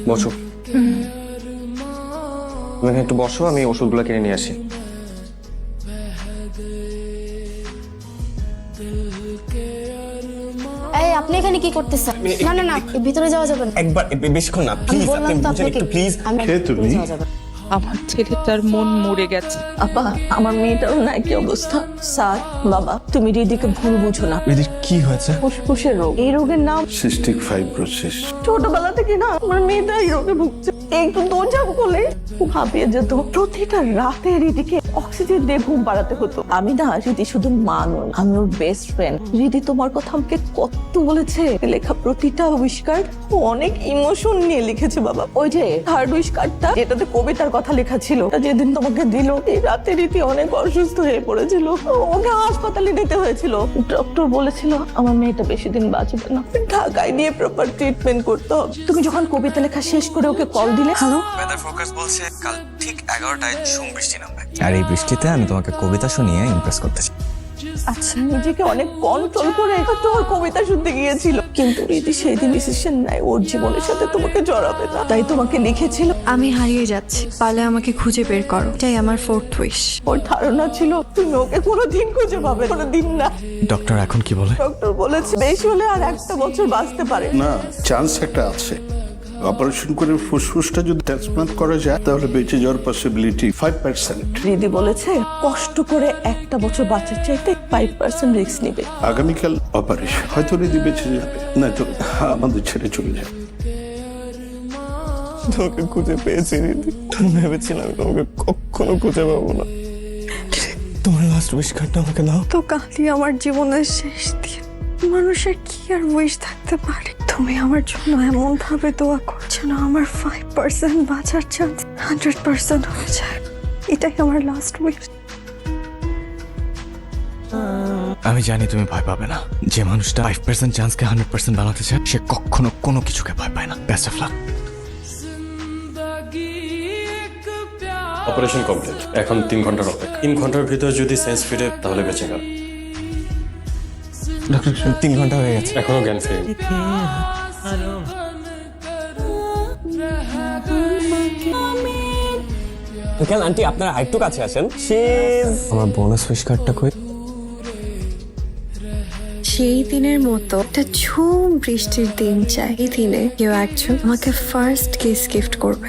বসো। তুমি এখানে একটু বসো, আমি ওষুধগুলো কিনে নিয়ে আসি। এই আপনি এখানে কি করতেছেন? না না না, ভিতরে যাওয়া যাবে না। একবার বেশিক্ষণ না, আমি প্লিজ। বললাম তো আপনাকে, প্লিজ। কে তুমি? যাওয়া যাবে না। আমার ছেলেটার মন মরে গেছে। আপা, আমার মেয়েটারও না একই অবস্থা। স্যার, বাবা, তুমি রিদিকে ভুল বুঝো না। রিদির কি হয়েছে? ফুসফুসের রোগ। এই রোগের নাম সিস্টিক ফাইব্রোসিস। ছোটবেলা থেকে না আমার মেয়েটা এই রোগে ভুগছে। একটু দৌড়ঝাঁপ করলে খুব হাঁপিয়ে যেত। প্রতিটা রাতে রিদিকে অক্সিজেন দিয়ে ঘুম পাড়াতে হতো। আমি না রিদি শুধু মা নই, আমি ওর বেস্ট ফ্রেন্ড। রিদি তোমার কথা আমাকে কত বলেছে। লেখা প্রতিটা উইশ কার্ড ও অনেক ইমোশন নিয়ে লিখেছে বাবা। ওই যে থার্ড উইশ কার্ডটা, যেটাতে কবিতার কথা লেখা ছিল, যেদিন তোমাকে দিল, এই রাতে রীতি অনেক অসুস্থ হয়ে পড়েছিল। ওকে হাসপাতালে নিতে হয়েছিল। ডক্টর বলেছিল আমার মেয়েটা বেশি দিন বাঁচবে না, ঢাকায় নিয়ে প্রপার ট্রিটমেন্ট করতে হবে। তুমি যখন কবিতা লেখা শেষ করে ওকে কল দিলে, হ্যালো, ওয়েদার ফোরকাস্ট বলছে কাল ঠিক 11টায় ঝুম বৃষ্টি নামবে। আর এই বৃষ্টিতে আমি তোমাকে কবিতা শুনিয়ে ইমপ্রেস করতে চাই। আচ্ছা, নিজেকে অনেক কন্ট্রোল করে তোমার কবিতা শুনতে গিয়েছিল, কিন্তু রীতি সেই দিন ডিসিশন নেয় ওর জীবনের সাথে তোমাকে জড়াবে না। তাই তোমাকে লিখেছিল, আমি হারিয়ে যাচ্ছি, পারলে আমাকে খুঁজে বের করো, এটাই আমার ফোর্থ উইশ। ওর ধারণা ছিল তুমি ওকে কোনোদিন খুঁজে পাবে, কোনোদিন না। ডক্টর এখন কি বলে? ডক্টর বলেছে বেশি হলে আর একটা বছর বাঁচতে পারে। না, চান্স একটা আছে। অপারেশন করে ফুসফুসটা যদি ট্রান্সপ্লান্ট করা যায় তাহলে বেঁচে যাওয়ার পসিবিলিটি 5%। দিদি বলেছে কষ্ট করে একটা বছর বাঁচার চাইতে 5% রিস্ক নিবে। আগামীকাল অপারেশন, হয়তো রিদি বেঁচে যাবে, না তো আমাদের ছেড়ে চলে যাবে। তোমাকে খুঁজে পেয়েছি রিদি। আমি ভেবেছিলাম তোমাকে কখনো খুঁজে পাবো না। তোমার লাস্ট উইশ কার্ডটা আমাকে দাও। তো কালই আমার জীবনের শেষ দিন, মানুষের কি আর উইশ থাকতে পারে? তুমি আমার জন্য এমন ভাবে দোয়া করছো না আমার 5% বাঁচার চান্স 100% হয়ে যায়। এটাই আমার লাস্ট উইশ। আমি জানি তুমি ভয় পাবে না। যে মানুষটা 5% চান্সকে 100% বানাতে চায় সে কখনো কোনো কিছুকে ভয় পায় না। Best of luck. Operation complete. এখন 3 ঘন্টার অপেক্ষা। 3 ঘন্টার ভিতর যদি সেন্স ফিরে তাহলে বেঁচে গেল। ডক্টর 3 ঘন্টা হয়ে গেছে, এখনো জ্ঞান ফিরেনি। আঙ্কেল আন্টি আপনারা আরেকটু কাছে আসেন। আমার বোনাস উইশ কার্ডটা কই? সেই দিনের মতো একটা ঝুম বৃষ্টির দিন চাই। এই দিনে কেউ একজন আমাকে ফার্স্ট কিস গিফট করবে।